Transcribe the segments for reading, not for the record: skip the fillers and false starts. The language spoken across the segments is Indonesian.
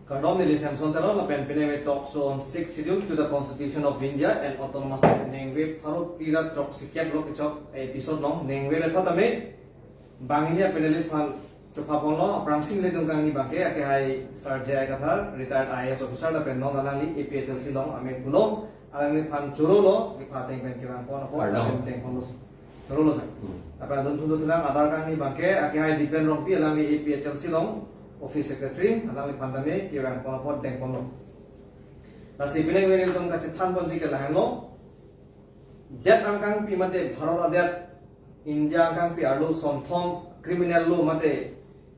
Cardomili Samson la pen pene Talkshow on 6 schedule to the Constitution of India and Autonomous State Nengwe Parut Tira Talk Sikia Block episode long Nengwe le Tatame Banginia Penalist Man Chopapono, Prangsing Ledungang Bake, Akai Sarjay Kathar, retired IS officer, the pen non alali, APHLC long, Amen Pulo, Alan Pan Churolo, the Pating Penkiran Pono, Churolo. Apa dan tuntutan adarkan ni Bake, Akai depend on P along the APHLC long. Office Secretary, alami pandami, kirang ponapod deng pono. Nasi pineng wini tong kacitan ponji ke laheno. Det angkang pi mate Bharat adet India angkang pi arlo somthong criminal lo mate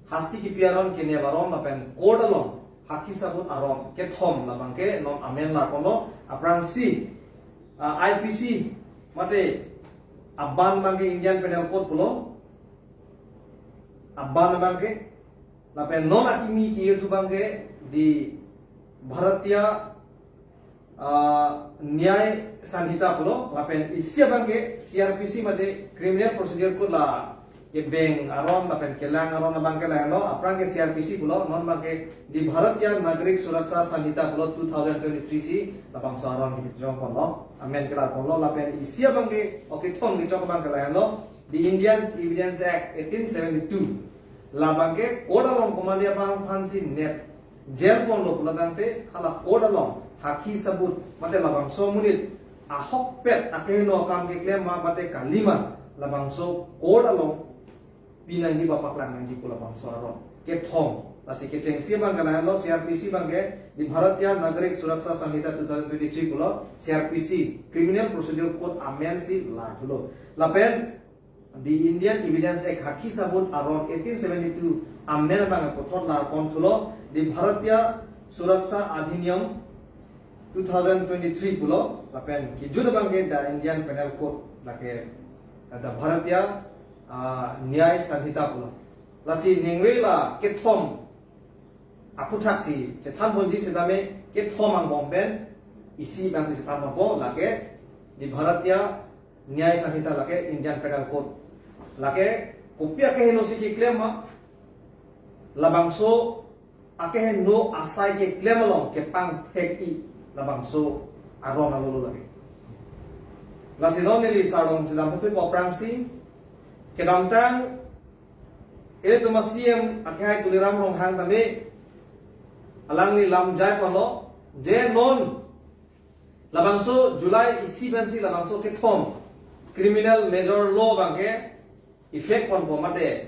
hasti ki piaron kene baron lapen kodalon haki sabut aron ke thom labang ke non amen la kono aprang si IPC mate abban bangke Indian Penal Code pulo abban bangke lapen non akimi ki itu bangke di Bharatiya Nyay Sanhita pulo lapen isya bangke CRPC mate Criminal Procedure Code la ke beng aron lapen kelang aron bangke la no aprang ke CRPC pulo non bangke di Bharatiya Nagrik Suraksha Sanhita pulo 2023 si lapang so aron ki jong pono amen kala pono lapen isya bangke oke thong ki chok bangke la no di Indian Evidence Act 1872 labangke kodalong komandia bang fansi net jail pondo pulatangte hala kodalong haki sabut mate labang so munit ahok pet akeno kam ke klem ma mate kalima labang so kodalong pinanji bapak langanji pula bang so aron ke thong nasi ke cengsi bang kalalo CRPC bangke di Bharatiya Nagrik Suraksha Sanhita 2023 pulo CRPC Criminal Procedure Code amend si la pulo lapen di Indian Evidence Act haki sabut aron 1872 amendment bang kothor la kontulo di Bharatiya Suraksha Adhiniyam 2023 pulo lapen ki jud bangke da Indian Penal Code lake da Bharatiya Nyay Sanhita pulo lasi nengwe la kethom aputhak si chethan bonji sedame kethom ang bomben isi bang si chethan bo lake di Bharatiya Nyay Sanhita lake Indian Penal Code lake kopia ke no siki claim ma labangso ake no asai ke claim long ke pang theki labangso aron alolo lage lasino nili sarong sidam phe poprangsi ke damtang ele tumasiem ake hai tuliram rong hang tame alangli lam jai palo je non labangso July isi bensi labangso ke thom criminal major law bangke effect pon po mate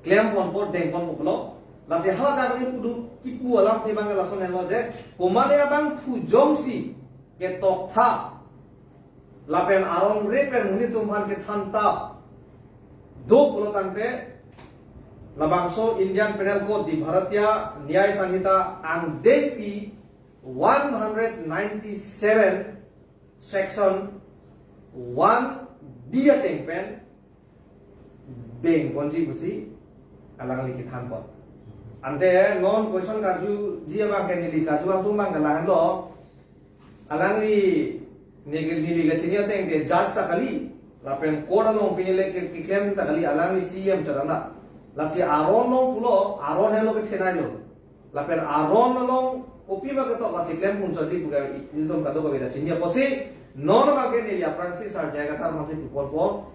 claim pon po deng pon po la se hala da ni pudu kipu alam the bang la son lo de ko mane abang pu jongsi ke tok tha la pen aron re pen muni tumhan ke thanta do pulo tangte la bangso Indian Penal Code di Bharatiya Nyay Sanhita ang DP 197 section 1 dia tengpen beng bonji busi alang li kithan pot ante non question kaju jia bang ken li kaju ang tung bang galang lo alang li negil li gachini ateng de jas ta kali lapen koda no pinile ke claim ta kali alang li CM charanda la si Aron no pulo Aron henlo ke thenai lo lapen Aron no kopi ba ke to la si claim pun chaji buga iltom kado ko beda chinia posi non ba ke ni ya pransi sar jaga tar mansi pupol po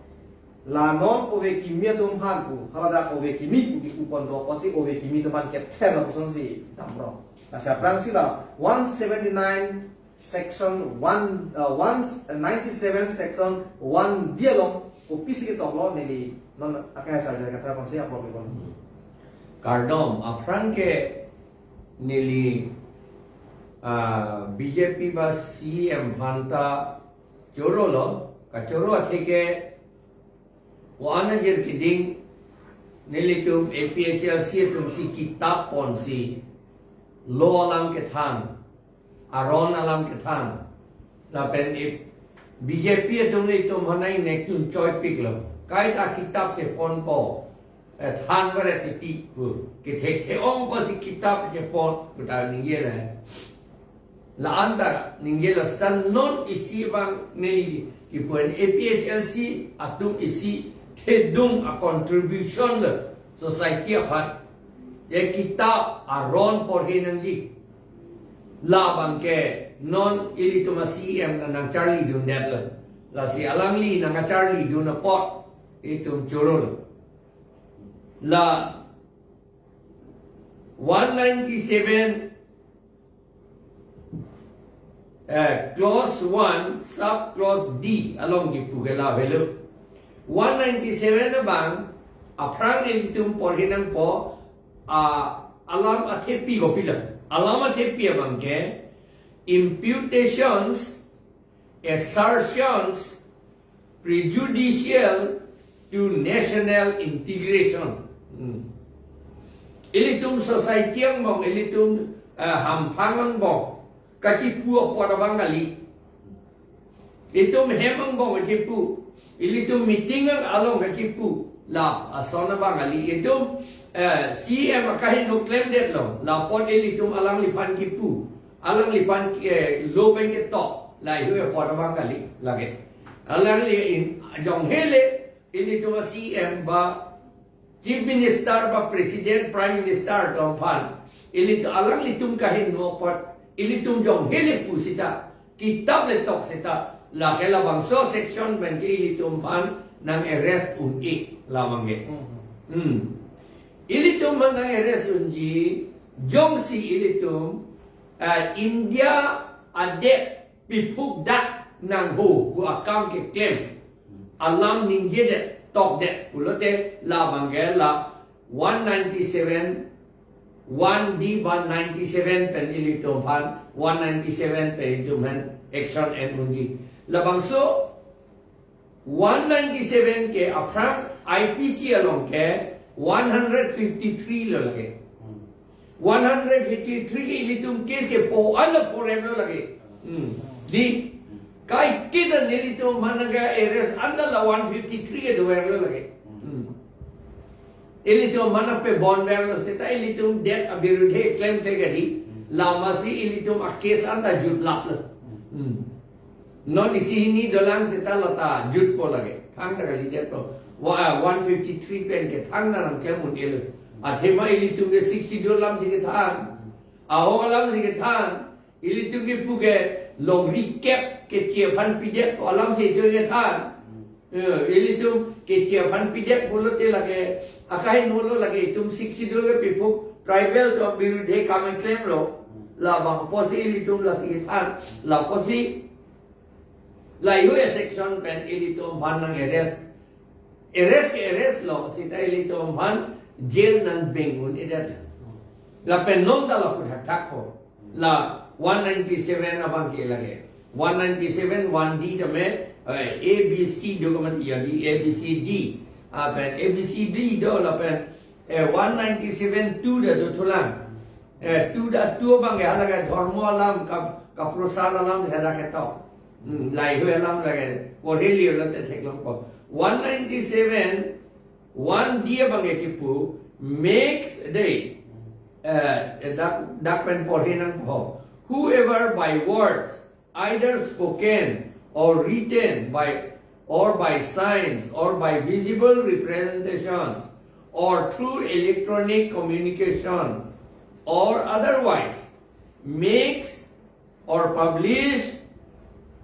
la non ove kimia tum han ku halada ove kimi ku kupon ro pasi ove kimi tum han ke thera puson si damro na sa prangsi la 179 section 197 section 1 dialog ko pisi ke toklo neli non akai sa jaga thera konsi apro kon kardom afran ke neli BJP ba CM phanta chorolo ka choro atheke wana jer kiding nilitum APHLC tum si kitab pon si lo alam ke than aron alam ke than la pen BJP tum ni tum hanai ne kun choi pik lo kai ta kitab ke pon po than bare ti ke the ong po si kitab ke pon uta ni ye la anda ninge la stan non isi bang neli ki pon APHLC atum isi thedung a contribution le society apan ye kitab Aron porhinanji la bangke non ilituma CM nang Charlie dun net la si alangli nang Charlie dun na pot itum churul la 197 clause 1 sub clause D along di pugela velu 197 na bang aprang ilitum porhinang po alam athepi gopila alam athepi bangke imputations assertions prejudicial to national integration ilitum society ang bong ilitum hampangan bong kacipu apa orang kali ilitum hemang bong kacipu ilitum meeting ang along kacipu la asona bang kali ilitum CM kahin no claim det long la pot ilitum alang lipan kipu alang lipan low bank ke top la hu apa orang kali lagi alang li jong hele ilitum CM ba Chief Minister ba President Prime Minister dompan ilitum alang litum kahin no pot ilitum jong hele pusita kitab letok sita la kela bangso section ban ke ilitum pan nang arrest unti lamangge ilitum man nang arrest unji jong si ilitum India ade pipuk dak nang ho ku akam ke tem alam ningje de tok de pulote lamangge la 197 1D 197 pen ilitum pan 197 pen ilitum action and unji labangso 197 ke apran IPC along ke 153 lo lage 153 ke ilitum case ke po ala foreign lo lage di kai kita ilitum managa arrest andala 153 ke do lo lage ilitum mana pe bond lo seta ilitum debt abirudhe claim te gadi lamasi ilitum a case anda jut lap lo non isi ini dalam seta lata jut po lage thang ta kali det to 153 pen ke thang na ram kemun el athema ilitum ke 60 dolam ji ke thang aho alam ji ke thang ilitum ke puge long recap ke chepan pide alam se jo ke thang ilitum ke chepan pide bolote lage akai nolo lage itum 60 dolam pe puk tribal to birudhe kam claim lo la bang posi ilitum la ke thang la posi la US section pen ilitum ban nang arrest lo sita ilitum ban jail nang bengun idat la pen non da la put thak ko la 197 abang ke lage 197 1D tame ABC document yani ABCD pen ABCD do la pen 197 2 da do thulang 2 da 2 bang ya lage dharma alam ka prasar alam sada ke to lai hu alam lage porheli la te thek long po 197 1 dia bang ekipu makes day dak pen porhinang po whoever by words either spoken or written by signs or by visible representations or through electronic communication or otherwise makes or publish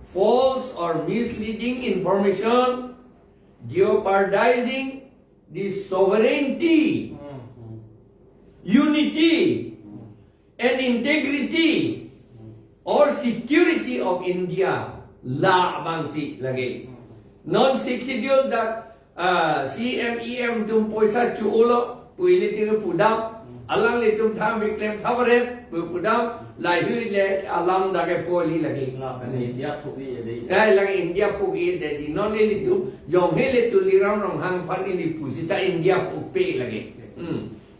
false or misleading information jeopardizing the sovereignty, unity, and integrity or security of India. La bangsi lagi. Non schedule that CMEM tum poisa chuolo puili tingu fudam alang le tum tham claim coverage pudam lai hui le alam dage poli lagi. India phugi de. Lagi India phugi de non le tu jong hele tu liram rong hang pan ini pusita India phupi lagi.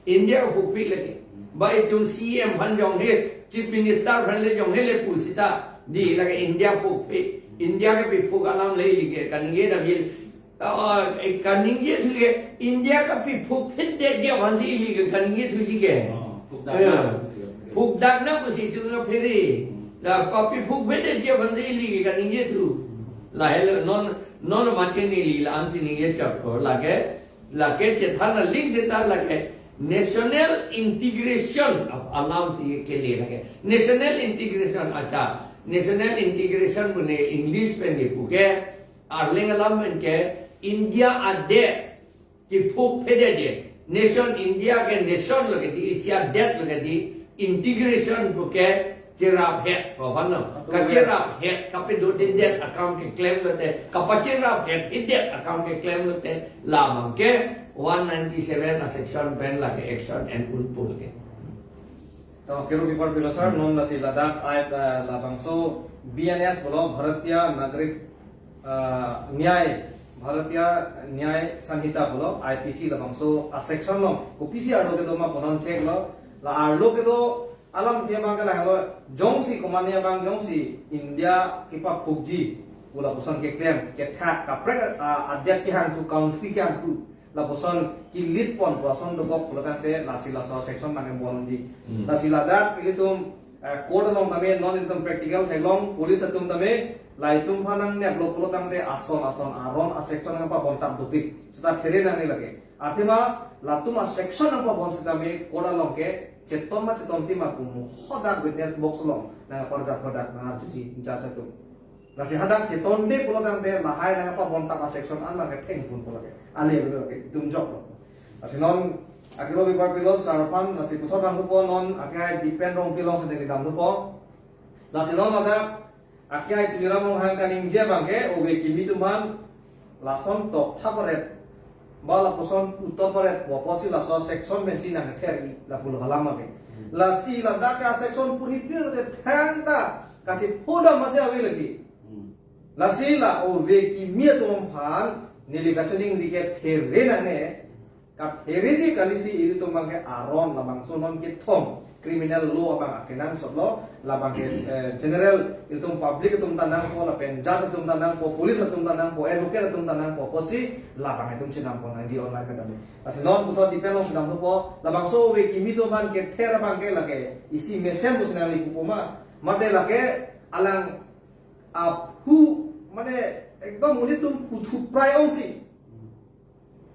India phupi lagi. Bai tum CM pan jong he chief minister pan le jong hele pusita di lagi India phupi India ke piphuk alam le lige kaninge da bil kaninge tu ke India ka piphuk phit de je wansi lige kaninge tu lige phuk dak na pusi tu na phiri la ka piphuk phit de je wansi lige kaninge tu la hele non man ke ni li la ansi ni ye chap ko la ke che tha na ling se ta la ke national integration of alam ke लिए लगे national integration अच्छा national integration बने English पे नहीं पुके Erling alam के India आदे कि फुक फेदे जे nation India के nation लगे दी Asia death लगे दी integration पुके चिराप है कहना कचिराप है कपे दो दिन डेट अकाउंट के क्लेम लेते कपचिराप है डेट अकाउंट के क्लेम लेते लामंग के 197 a section pen like action and unpul ke तो केरो विपद बिलसर नॉन नसी लद्दाख आय लाबंगसो बीएनएस बोलो भारतीय नागरिक न्याय भारतीय न्याय संहिता बोलो आईपीसी लाबंगसो आ सेक्शन लो कोपीसी आलो के दो मा पनन चेक लो ला आलो के दो alam थे मांगे ला हेलो जोंगसी कोमानिया बांग जोंगसी इंडिया की पा फुगजी बोला पुसन के क्लेम के था कपरे अध्यक्ष के हां तू काउंट्री के हां तू la boson ki lit pon boson do gok lotante la sila so section mane bonji la sila dak ilitum code long tame non ilitum practical thailong police atum tame la itum phanang ne blok lotang de ason aron a section apa bontam dupik seta fere nang ne lage athima la tuma section apa bon seta me code long ke cheton ma cheton ti ma kum hodak witness box long na parja product na juji ja chatum nasi hadak cheton de pulotang de la hai na apa bontam a section an ma ke theng pun pulake ale ke tum job nasi non akiro bibar pilos sarapan nasi puthor bang po non akai depend rong pilong sa de dam po nasi non ada akai tuliram rong hang kaning je bangke obe kimi tuman lason tok thaparet bala poson utoparet bo posi la so section bensin na theri la pul halama ke la si la da ka section puri pir de thanda kasi phoda mase awi lagi la si la obe kimi tum phan nili kachuning dike fere na ne ka fere ji kalisi ili to mangke aron labang sonon ke thom criminal law abang akenan soblo labang ke general ili to public tum tanang ko la pen judge tum tanang ko police tum tanang ko advocate tum tanang ko posi labang tum chinam ko nang ji online ka dami asinon buto dipelo sedang to po labang so we kimi to man ke thera bang ke lage isi mesen busnali kupoma mate lage alang apu mane ekdom muni tum putu prayongsi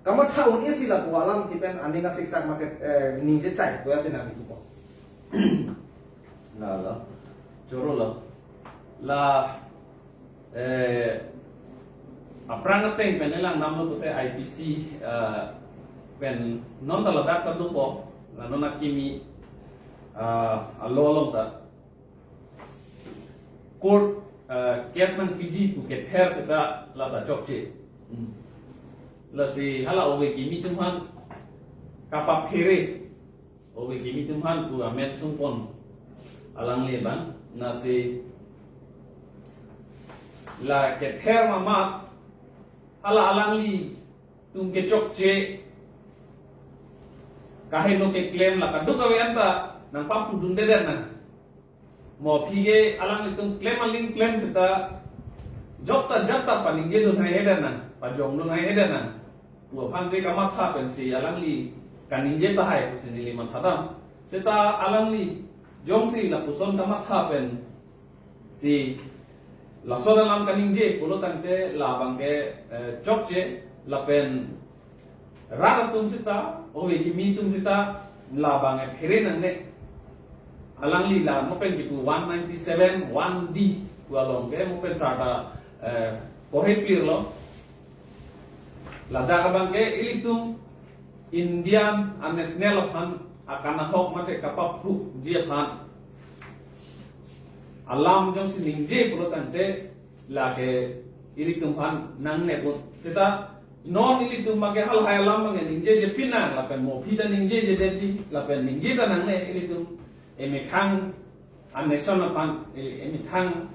kama thaun isi la ko alam tipen aninga siksak market ninje chai to yasin ani ko la choro la apranga teng penelang namlo kote IPC pen non ta ladak ta dupo la nona kimi alolong ta court Kesman PG Phuket Hair seta lata chokche la si hala owe kimi tumhan kapa phere owe kimi tumhan ku amet sungpon alang leban na si la ke ther mama hala alang li tum ke chokche kahe no ke claim la kadu kawenta nang papu dunde der na mo phige alang itum claim aling claim sita jota paning je dun hai hedana pa jong dun hai hedana pu phan se kama tha pen si alang li kaning je ta hai pusin li ma thadam sita alang li jong si la puson kama tha pen si la sona lam kaning je pulo tante la bangke chokche la pen raratum sita owe ki mi tum sita la bange phere nan ne alang li la mo pen ki 197 1D ku along ke mo pen sata pohe pir lo la da bang ke ilitum Indian national phan akana hok mate kapap hu ji phan alam jong sining je pulo tante la ke ilitum phan nang ne put seta non ilitum mage hal hay alam mage ningje je pinang la pen mo phida ningje je deji la pen ningje ta nang ne ilitum emithang national phan emithang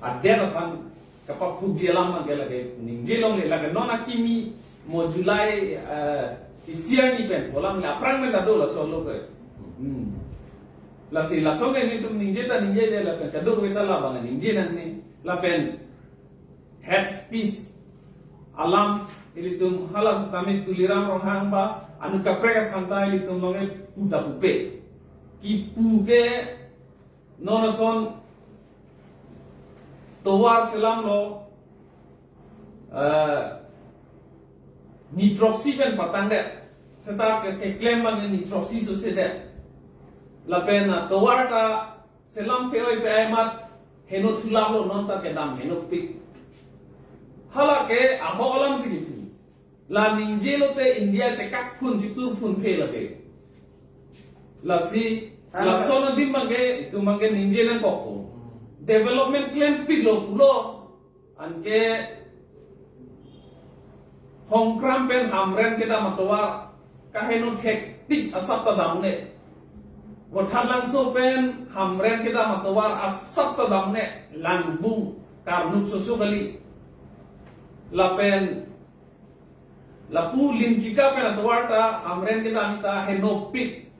adder phan kapap hu ji alam mage lage ningje long le lage non akimi mo July isian ni pen bolam la prang men do la solo ke la si la songe ni tum ningje de la pen kadu weta la bang ningje nan ni la pen head speech alam ilitum halas tamit tuliram rohang ba anu kapre khanta ilitum longe puta pupe ki puke nonoson towar selam lo nitroxy pen patang de setak ke claim bang ni trosi susede la pena towarta selam pe oi pe aimat heno thulalo non ta ke dam heno pik hala ke ahogalam sigipi la ninjelo te India cekak pun jitur pun pe lage la si la sona dim bangke itu bangke ninjelen koko development claim pik lo pulo anke hongkram pen hamren kita matwa kaheno thek tik asap ta damne wathalang so pen hamren kita matwa asap ta damne langbung karnuk susu kali la pen la pu lim chika pen atwa ta hamren kita amita heno pik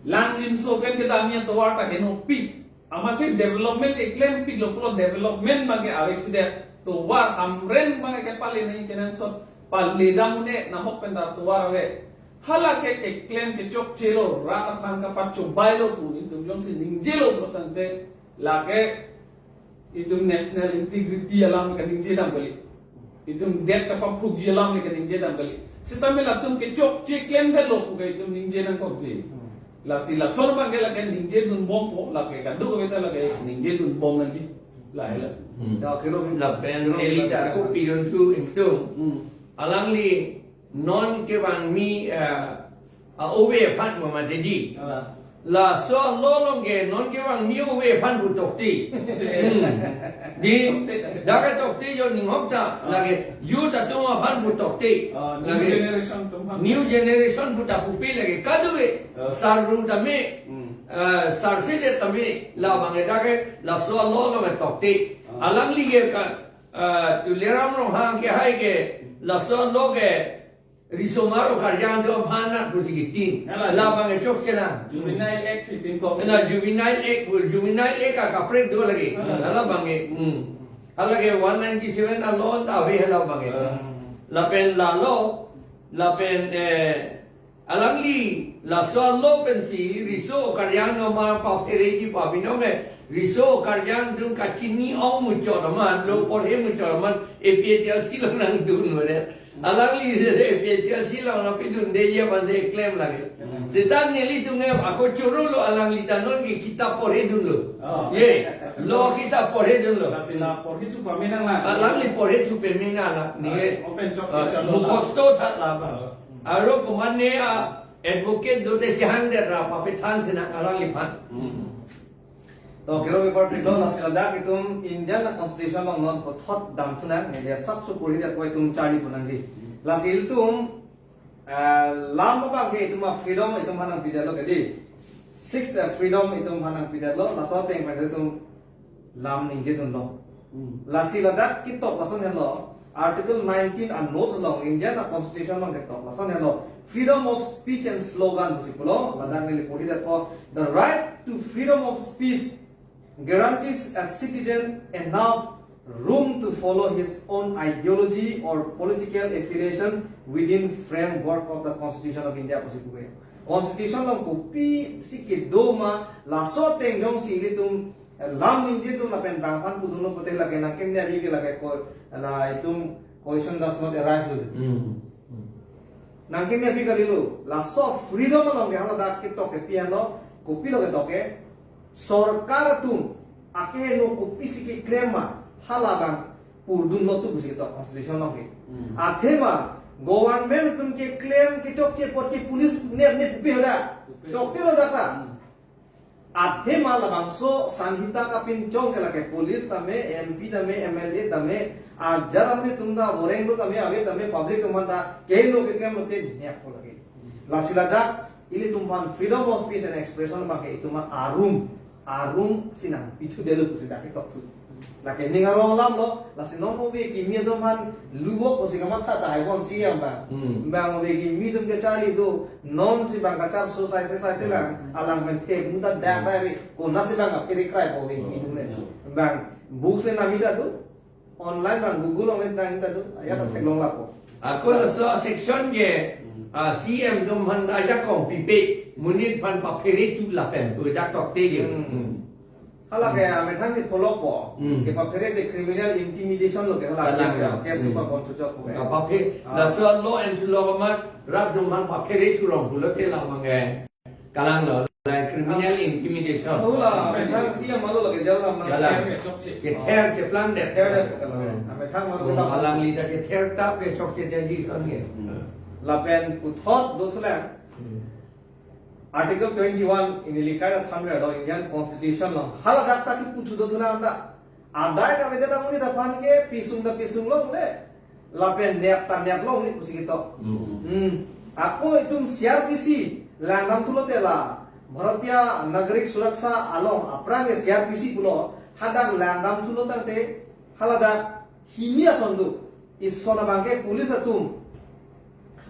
lang lim so pen kita amia atwa ta heno pik amase development claim pik lo pulo development bangke awek sudah tuwar hamren bangke ke pale nei kenan so pale damune na hok pen ta tuwar we hala ke claim ke chok chelo ra phan ka pat chu bailo pu itu jong si ningjelo potante la ke itu national integrity alam ka ningje dam bali itu det ka pap phuk alam ka ningje dam bali sitamel atum ke chok che claim de lo pu ke itu ningje nan kok je la sila son bangke la ke ningje dun bom po la ke ka du ko beta la ke ningje dun bom nan ji la hela Ya kiro la pen elita ko piron tu itu alangli non ke bang mi ove phan ma dedi la so lolong ke non ke bang mi ove phan bu tok ti di daga tok ti yo ning hok ta la ke yu ta tu ma phan bu tok ti new generation bu ta pu pe la ke ka du sar ru ta me sar se de ta me la bang da ke la so lolong ke tok ti alangli ke ka tu leram ro hang ke hai ke la so lo ke risomaro karyan do phana pusigitin la bang chok sena juvenile x itin ko na juvenile ek ka prek do lagi la bang ala ke 197 alone ta we la bang la pen la lo la pen alangli la so lo pen si riso karyan no ma pa fere ki pa bino me riso karyan dun Kachini au mu chodaman lo por he mu chodaman APHL silang nang dun mere alangli se APHL silang na pidun de ye ban se claim lagi setan neli tunge ako choro lo alangli tanon ki kita por he dun lo ye lo kita por he dun lo sila por hitu paminang la alangli por he tu pemina la ni open job mu kosto tha la ba aro pemane advocate do te sihan de ra pa pethan sena alangli phan तो केरो पेपर ट्रिको नसिलदा कि तुम Indian constitution लो नॉन को थॉट दम थुना ने सब सु पुरी दे कोई तुम चाडी पुनंजी लासिल तुम लाम बाबा के तुम फ्रीडम तुम हनन पिदे लो कदी 6 फ्रीडम तुम हनन पिदे लो लासो तेंग पे तुम लाम निजे तुम लो लासिलदा कि तो पसंद है लो आर्टिकल 19 and notes along Indian constitution long ke to lason hello freedom of speech and slogan busipulo ladang ni puri da ko the right to freedom of speech guarantees a citizen enough room to follow his own ideology or political affiliation within framework of the Constitution of India. Constitution long kopi sike doma la so teng jong si tum lam ninje tum lapen bangpan pudun lo pote lage nang kenya bi ke lage ko la itum question does not arise nang kenya bi kalilu la so freedom long hala da ke to ke piano kopi lo ke to ke सरकार तुम आके no copy सिके क्लेमा हालागान पुरदुन नो तु बुसी तो constitution no के आथेमा गवर्नमेंट तुम के क्लेम के चोकचे पोटी पुलिस ने पुपी होला चोकटी लो जाता आथेमा लबांसो संहिता का पिन चोंग के लगे पुलिस तमे एमपी तमे एमएलए तमे आ जरा हमने तुमदा वरेंगो तमे अबे तमे पब्लिक तुमदा के नो के क्लेम ते ने को लगे लासिलादा इली तुमन freedom of speech and expression माके तुमा आरुम sinang pitu delu kusida ke tok tu la ke ninga ro lam lo la sinon mo ve ki mi do man luwo ko singa mata ta ai bon si am ba mo ve ki mi dum ke chali do non si bang ka char so sai la alang men the mu da da ba ri ko na si bang ke ri krai bo ve mi dum ne bang book se na mi da do online bang google online da da do ya ta thek long la ko ako so section ke CM dum handa jakong pipe munit pan pa pere tu la pen tu dak tok te je hala ke ame thang si follow po ke pa phere de criminal intimidation lo ke hala case pa kon chu chok ke pa phe la so law and law ma rap dum man pa phe chu rong bu lo te la ma nge kalang lo la criminal intimidation hala ame thang si ma lo ke jal na ke ther che plan de ther de ame thang ma lo ta alang li ta ke ther ta ke chok che de ji son nge la pen puthot do thula Article 21 in Ilikaya Thamra do Indian Constitution lo hala dakta ki puthu do thuna anda adai ka vedeta muni da pan ke pisung lo le la pen nep lo ni kusi kito aku itum CRPC langnam thulo tela Bharatiya Nagarik Suraksha along aprang CRPC pulo hadak langnam thulo tante hala dak hinia sondu is sona bangke police atum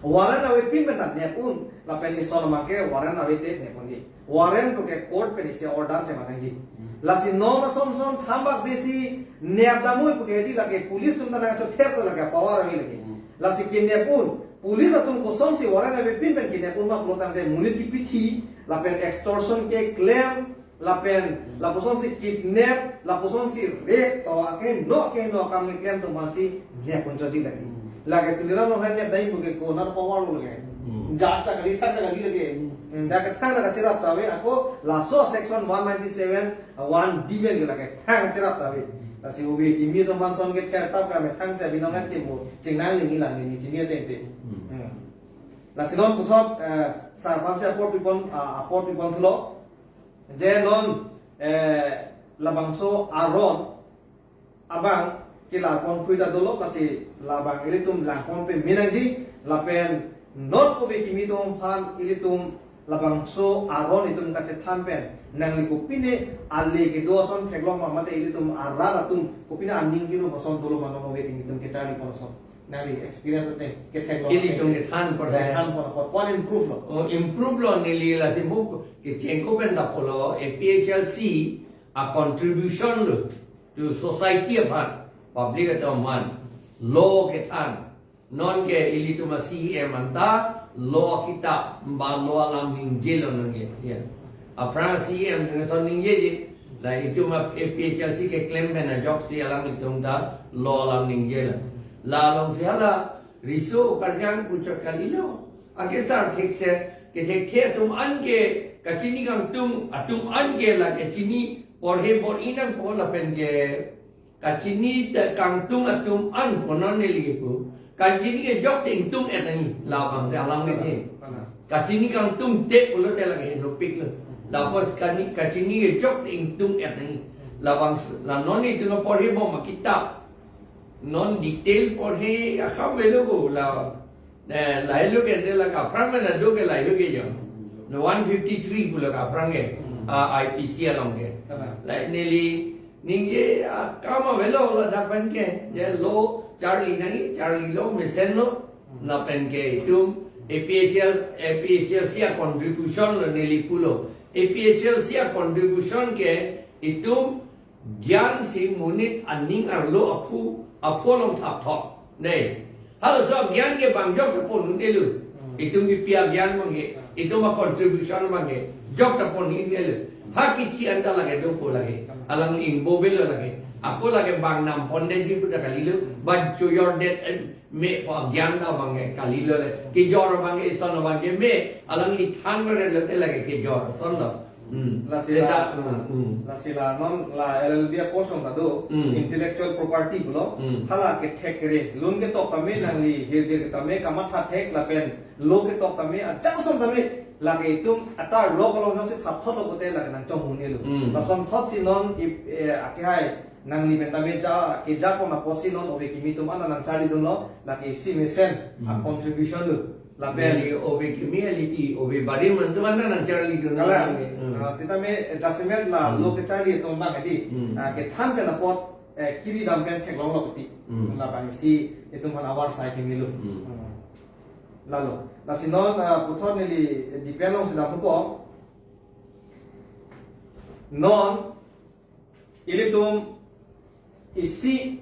warren awe pin benat ne pun la pen ison make warren awe te ne pun warren to ke court pe se order che manangi la si no son thambak besi ne abdamu pu ke di la ke police tum na cho ther to la ke power awe lagi la si ke ne pun police atum ko son si warren awe pin ben ke ne pun ma plotan de munit ki pithi la pen extortion ke claim la pen la poson si kidnap la poson si rape to ake no kam ne claim to masi ne pun choti lagi lagi tulira no hai ne dai buge ko nar power lo lage jasta kali tha lagi lage da ka thang la chira tawe ako laso section 197 1 d me lage thang chira tawe asi ubi kimi to man son ke ther tap ka me thang se binong ke mo chingnang lingi lang ni jinia te la sinon puthot sarpan se aport pipon thulo je non labangso Aron abang kila kon puida dolo kasi labang ilitum langkon pe minangji lapen not obe kimitum phan ilitum labang so Aron itum kache than pen nangli kopine alle ke doson theglong mamate ilitum arra tum kopine aning kino boson dolo mano obe kimitum ke chali konoson nali experience te ke theglong ilitum ke than por kon improve lo improve lo nili la simbu ke chenko ben da polo APHLC a contribution lo to society apart public man law ke than non ke ilituma CM anta law kita ba law alam ninjel nge ya apra CM nge son ninje ji la ituma APHLC ke claim ben jok si alam itum da law alam ninjel la long se hala riso karjan puchak kalilo age sar thik se ke the tum an ke Kachini kang tum atum an ke la Kachini por he por inang por la pen ke Kachini te kang tung atum an ponan neli pu Kachini ke jok ting tung etani la bang se alang me the Kachini kang tung te ulo te la ke no pik la pos Kachini ke jok ting tung etani la bang la non ni tu no por he bo makita non detail por he akam velo go la lo ke de la ka prang na do ke lo ke jo no 153 pula ka prang ke IPC along ke la neli ninge kama velo la da pen ke je lo Charlie nai Charlie lo mesen lo na pen ke tum APHL sia contribution lo neli pulo APHL sia contribution ke itum gyan si munit aning arlo apu long thap thok nei halo so gyan ke bang jok pon nelu itum ki pia gyan mangi itum a contribution mangi jok pon nelu hakichi anda lage do ko lage alang ing bobel lage ako lage bang nam ponde ji puta kalilu but to your death me po gyan da bange kalilu ki jor bange son bange me alang i thangre lete lage ki jor son no la sila non la LLB ko song do intellectual property bulo hala ke thekre lun ke to kame nangli hirje ke kame kamatha thek la pen lo ke to kame a chang som tame lage tum atar lo kolong jong se thap thot lo te lage nang chong huni lo la som thot si non ake hai nangli mentame ja ke ja ko na posi non obe kimi tum ana nang chali dun lo lage si mesen a contribution lo la pen obe kimi ali obe bari man tu ana nang chali dun sita me jasmet la lo ke chali to ba ngadi ke than pe na pot kiri dam pen khek long lo ti la ba si etum han awar sai ke milu lalo la sinon puthon neli dipelong sidam po non ilitum isi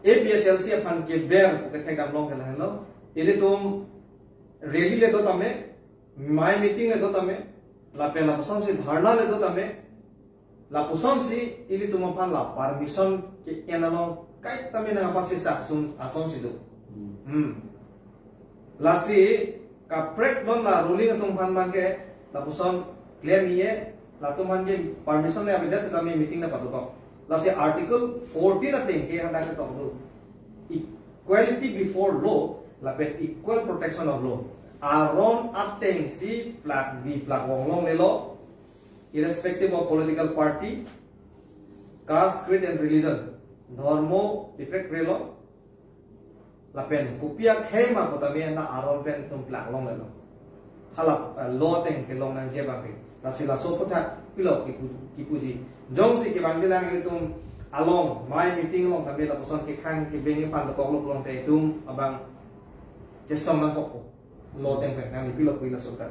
APHLC apan ke ber ke thek dam long ke la hello ilitum rally le do tame my meeting le do tame la pela poson se dharna le do tame la puson si ili tumapan la permission ke enalo kai tami na apa si saksun ason si do la si kaprek don la ruling atung pan bangke la puson claim ye la tuman ke permission le abida se tami meeting na patuko la si article 14 ating ke handa ke to do equality before law la pet equal protection of law Aron ating si plak vi plak wonglong lelo irrespective of political party caste creed and religion dharmo effect relo lapen kupiak hema potami na aron pen tum plak long lelo halap law teng ke long nang je ba ke rasila so potha pilok kipuji jong si ke bangjilang itum along my meeting long kami la poson ke khang ke bengi pan ko long te tum abang jesong nang ko lo teng pen nang pilok pila sultan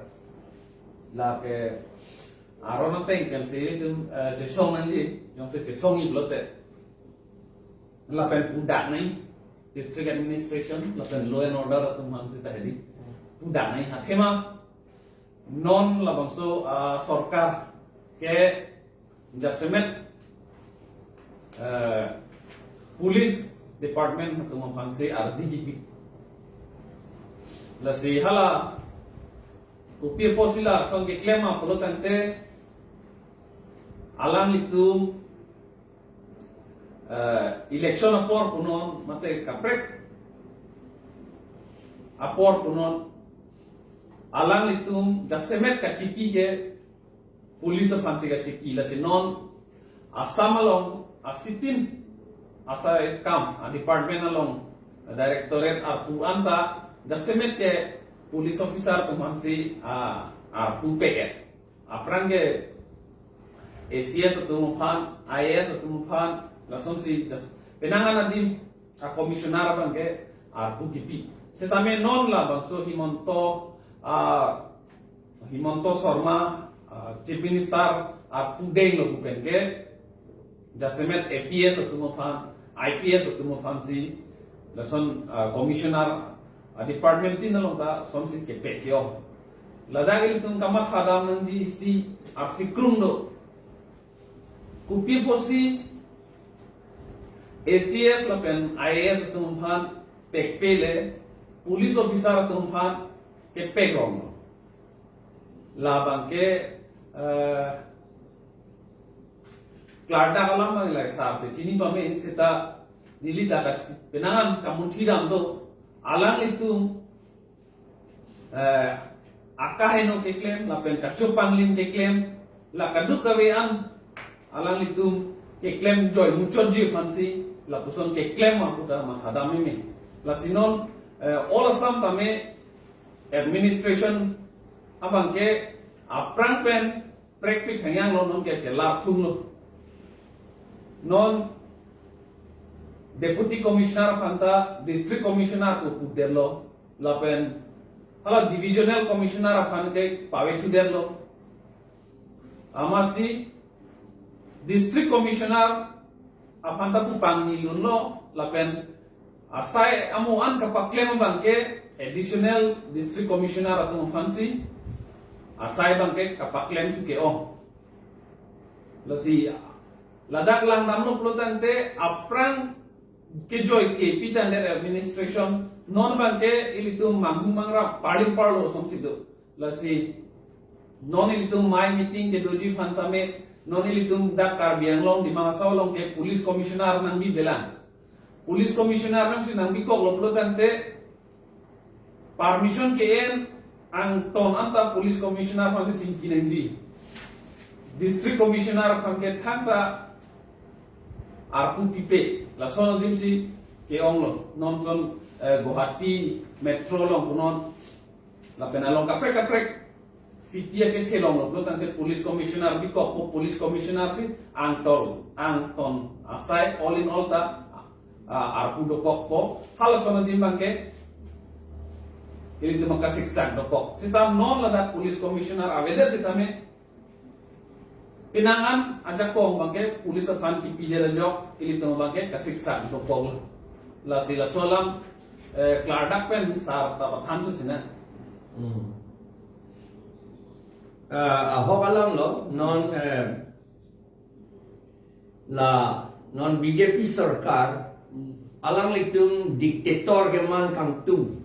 la ke Aron teng kan se itu jesong nanti yang se jesong i blote la pen budak nai district administration la pen law and order atau man se tahdi budak nai hathema non la bangso sarkar ke jasemet police department atau man se ardi ki la si hala upir posila song ke klema polo tante alam litum election apor punon mate kaprek apor punon alang litum jasemet kachiki ke police pansi kachiki la sinon asamalong asitin asa kam department along directorate artu anta jasemet ke police officer kumansi PPE apran ke ACS atau mufan IAS atau mufan langsung si penangan adim komisioner bang ke PPP setame non lah bang so Himonto Sorma chief minister pudeng lo bukan ke jasemet APS atau mufan IPS atau mufan si langsung komisioner department din nalong ta somsi ke pekyo ladagil tum kamat khadam nanji si arsi krumdo kupi posi ACS lapen IAS tum phan pekpele police officer tum phan ke pekrong labang ke klardak alam mang lai sar se chini pame seta nilita ka penangan kamun thidam do alang itu akaheno ke claim lapen kachupang lim ke claim la kaduk kawean alang itu ke claim joy muchon ji pansi la puson ke claim maputa mahadami me la sinon all asam tame administration abang ke aprang pen prekpik hangyang non ke chela phung lo non deputy commissioner phanta district commissioner ko puderlo lapen hala divisional commissioner phante pawe chuderlo amasi district commissioner aphanta pu pangni yunno lapen asai amuan ka paklem bangke additional district commissioner atau fansi asai bangke ka paklem chuke o lasi ladak lang namno plotante aprang ke joy ke pitan der administration non bangke ilitum mangung mangra padim parlo somsido lasi non ilitum my meeting ke doji phantame non ilitum dak karbiang long di mangasaw long ke police commissioner nang bi belan police commissioner nang sinang bi kok lo plotante permission ke en ang ton anta police commissioner phansi chinkinenji district commissioner phanke thangta pipe la sono dimsi ke onglo non son Guwahati metro long punon la penalong kaprek city ke thelong lo tante police commissioner bi ko police commissioner si angton asai all in all ta arpu do ko hal sono dimbangke ili tu makasik sak do ko sitam non la police commissioner avede sitame pinangan aja kong bangke pulis apan ki pijara jok ili to bangke kasiksa to kong la sila solam klardak pen sar ta pathan tu sina ahok alam lo non la non BJP sarkar alang litum diktator ke man kang tu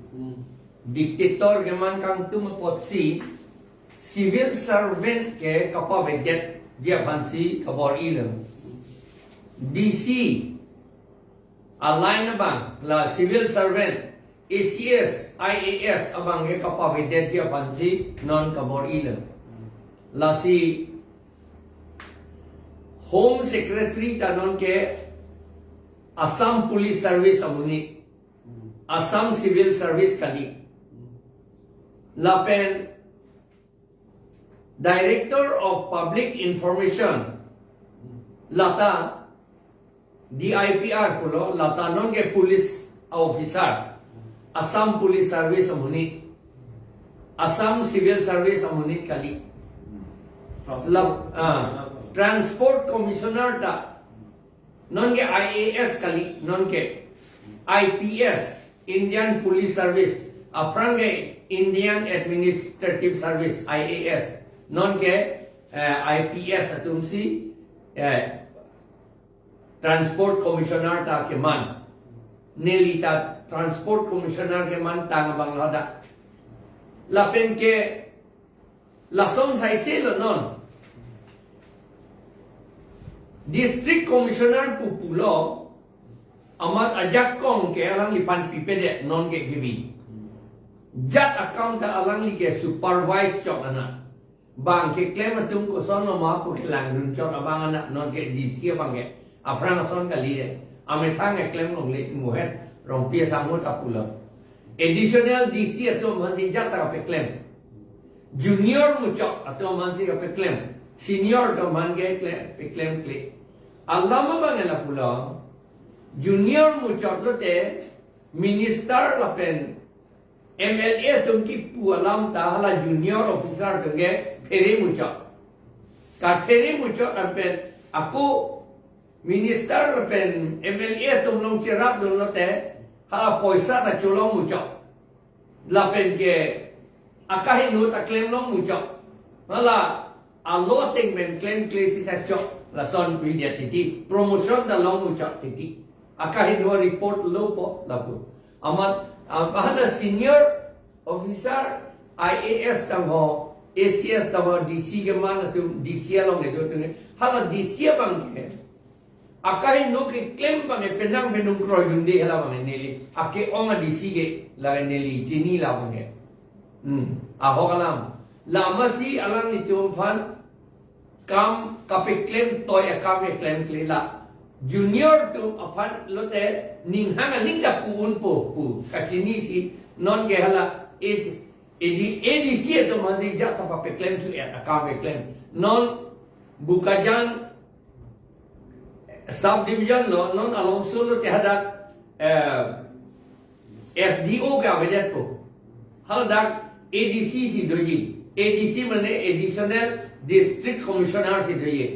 diktator ke man kang tu mapotsi civil servant ke kapavedet dia bansi kabor ilang DC align bang la civil servant ACS IAS abang ke kapavedet dia bansi non kabor ilang la si Home Secretary tanon ke Assam Police Service amuni Assam Civil Service kali lapen Director of Public Information lata DIPR pulo lata non ke police officer Assam Police Service amuni Assam Civil Service amuni kali Transport Commissioner ta non ke IAS kali non ke IPS Indian Police Service apran ke Indian Administrative Service IAS non ke IPS atumsi Transport Commissioner ta ke man nelita Transport Commissioner ke man tang banglada lapen ke lason sai selo non District Commissioner Pupulo amat jakong ke alang lipan pipede non ke gibi jat account ta alang li ke supervise chok anak bang ke claim atum ko son no ma ko kelang dun chok abang anak non ke DC bang ke aprang son kali de ame thang ke claim long le muhet rong pia samut apulo additional DC atum hansi jat ta pe claim junior mu chok atum hansi pe claim senior to man ke claim Allama bangela pula junior muchot lote minister lapen MLA tungki pu alam tahala junior officer tungge pere muchot ka pere muchot lapen aku minister lapen MLA tunglong cerap dong lote hala poisa ta cholong muchot lapen ke akahin no ta claim long muchot hala alo ting men claim klesi ta chok la son video titi promotion da long muchak titi akahin dua report lo po lapu amat pahala senior officer IAS tang ho ACS tang ho DC ke mana tu DC long ke tu hala DC bang ke akahin no ke claim bang ke penang benung kroy dundi hala bang neli ake onga DC ke la neli jini la bang ke aho kalam lama si alam ni tu fan kam kape claim toy kam e claim klila junior tu apan lote ning hanga lingka puun pu Kachini si non ge hala is ADC to mazi jata pape claim tu et kam e claim non bukajan subdivision lo non alonso lo te hada SDO ka vedet pu hal dak ADC si doji ADC mane additional District Commissioner si doye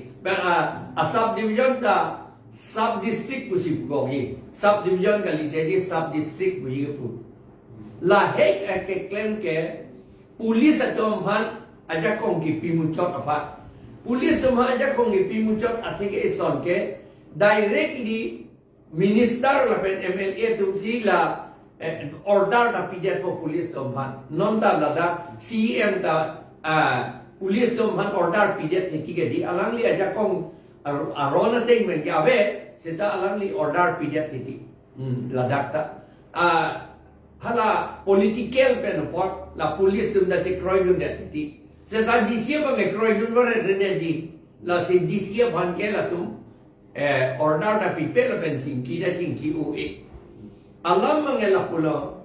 a subdivision ta sub district pusi gogi subdivision kali deji sub district puji pu la hek ke claim ke police atom han aja kong ki pimuchot apa police tom aja kong ki pimuchot athike ison ke directly minister la pen MLA tum si la order ta pidet po police tom han non ta la da CM ta Police tu man order pidet ni tiga di alang li aja kong Aron ting men kabe seta alang li order pidet ni ladak ta hala political pen pot la police tu da se kroy dun dat ti seta DC bang e kroy dun vare reneji la se DC ban ke la tu order da people pen singki da singki ue alam mangela pulo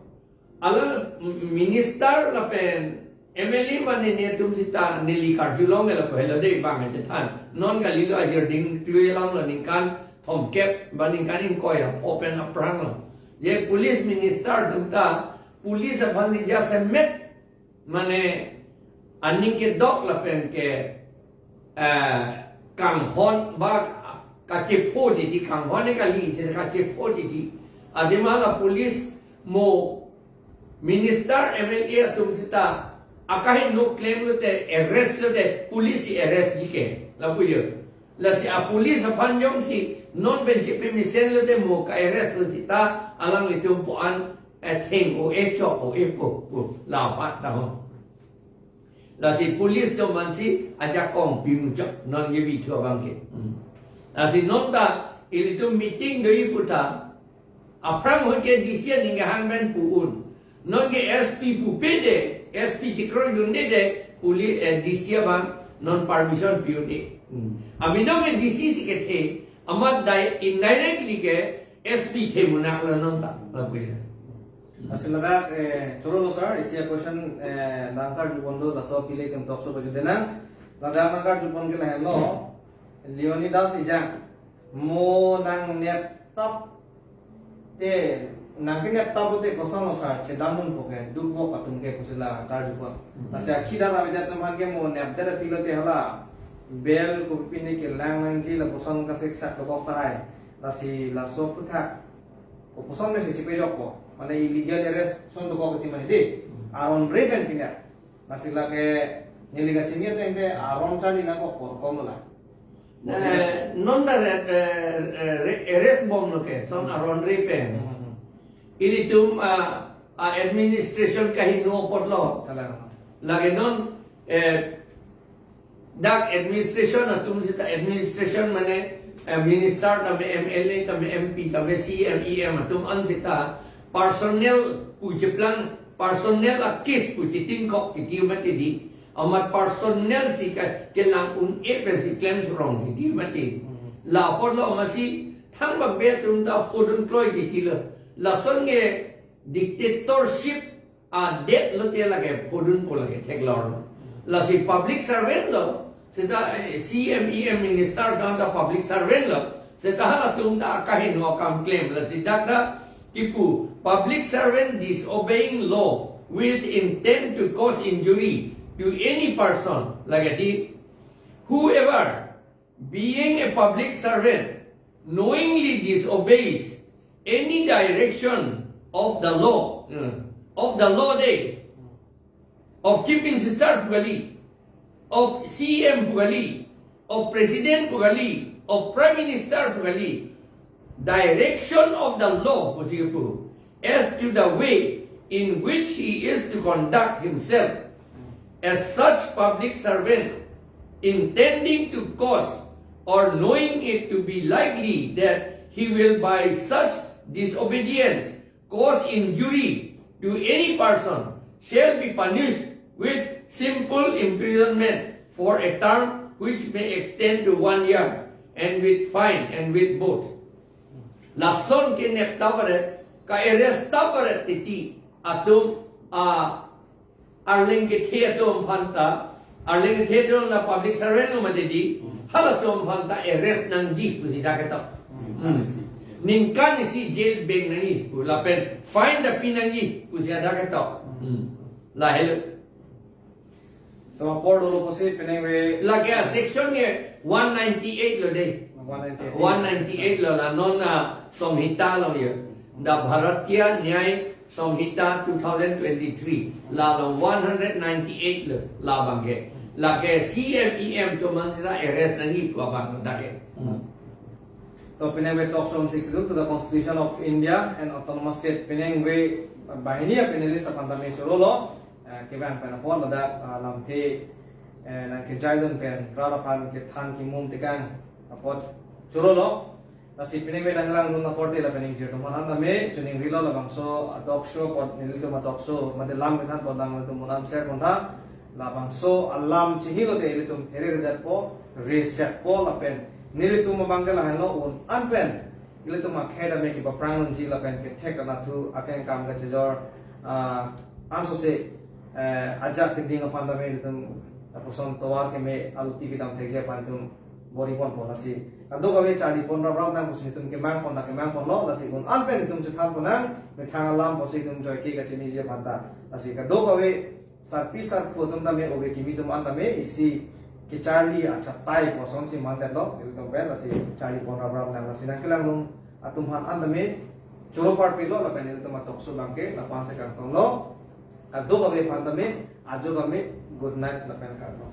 alang minister la pen MLA mane ne tum sita neli karjulong la phela de bang je than non ga lilo ajir ding klue lang la ning kan thom kep baning kan in koi open up prang lo ye police minister dum ta police bhandi ja semet mane aning ke dok la pen ke kang hon ba ka che pho di kang hon ka li se ka che pho di adima la police mo minister MLA tum sita akahin no claim lote arrest lote police arrest jike la puyo la si a police apan jong si non ben chi pe mi sen lo de mo ka arrest ko si ta alang le tum po an theng o e chok o e po la pat ta ho la si police do man si a jakong pi mu chok non ye vi thua bang ke la si non ta ili tum meeting do i puta aprang ho ke disia ninga hang ben pu un non ke SP pu pede SP si kro dun de puli disia bang non permission pi un Amino ke DC si ke the amat dai indirectly ke SP the munak la non ta la puya Asilada choro lo sir isia question nangkar jubondo la so pile tum talkshow ba judena lada nangkar jubon ke la hello Leonidas ija mo nang net tap te nang ke net tap te kosan lo sir chedamun ko ke dubo patum ke kusila tar jubon asa khida la beda tum han ke mo net dara pile te hala bel ko pini ke lang ji la poson ka sek sak ko tai la si la so puthak ko poson me se chipe jok ko mane illegal arrest son to ko ti mane de Aron Raven kinya la si la ke nili ga chinya te inde Aron chali na ko mula non da arrest bom no ke son Aron Raven ili tum administration kahi no podlo kala lage non dak administration atum sita administration mane minister tame MLA tame MP tame CMEM atum an sita personnel pujeplang personnel akis pujitin kok ti mati di amat personnel si ke lang un even si claim wrong ti mati la por lo masi thang ba be tum da podun troi ti la la songe dictatorship a det lo te lage podun po lage teglor la si public servant lo seta CMEM minister down the public servant lo seta hala tum da kahin no kam claim la si dakda tipu public servant disobeying law with intent to cause injury to any person like a whoever being a public servant knowingly disobeys any direction of the law day of chief minister pugali of CM Pugali, of President Pugali, of Prime Minister Pugali, direction of the law as to the way in which he is to conduct himself as such public servant, intending to cause or knowing it to be likely that he will by such disobedience cause injury to any person shall be punished with simple imprisonment for a term which may extend to 1 year and with fine and with both. Lason ke nek tavaret ka arrest tavaret titi atum arling ke theatum phanta arling theatum la public servant no madedi halatum phanta arrest nang ji pusi daketo ningkan si jail beng nani la pen fine da pinangi pusi daketo la hello to por lo posi penengwe lagi section ye 198 lo deh 198 lo la non samhita lo ye da Bharatiya Nyay Samhita 2023 la 198 lo la bangge lagi CMEM to mansira arrest nangi to bang dake to penengwe Talkshow 6 to the Constitution of India and Autonomous State penengwe bahinia penelis apantame chorolo keban penapon lada alamthe na ke jaidon pen rarapan ke than ki mum tekan apot chorolo nasi penengwe langlang nun aporte la pening jeto mananda me chuning rilo la bangso Talkshow pot nilito ma Talkshow made lam ke than pot lam to munam share konda la bangso alam chihilo de ilitum herer dat po reset po la pen nilito ma bangala hanlo un anpen ilitum ma kheda me ki paprang ji la pen ke thek na thu aken kam ga chejor anso se ajak ding apa namanya itu person tawar ke me aluti kita tekje pantum bori pon pon nasi ado kawe chali pon rabram nang musin tum ke mang pon lo nasi pun alpen tum chutham ponang me thang alam posi tum joy ke gachini je panta nasi kado kawe sarpi sar ko tum da me obe kimi tum anda me isi ke chali acha tai poson si mandet lo itu tum pe nasi chali pon rabram nang nasi nakelang nung atum han anda me choro part pilo la pen itu tum Talkshow bangke la panse kang tong lo ado kami pandemi, ajo kami good night, lakukan karma.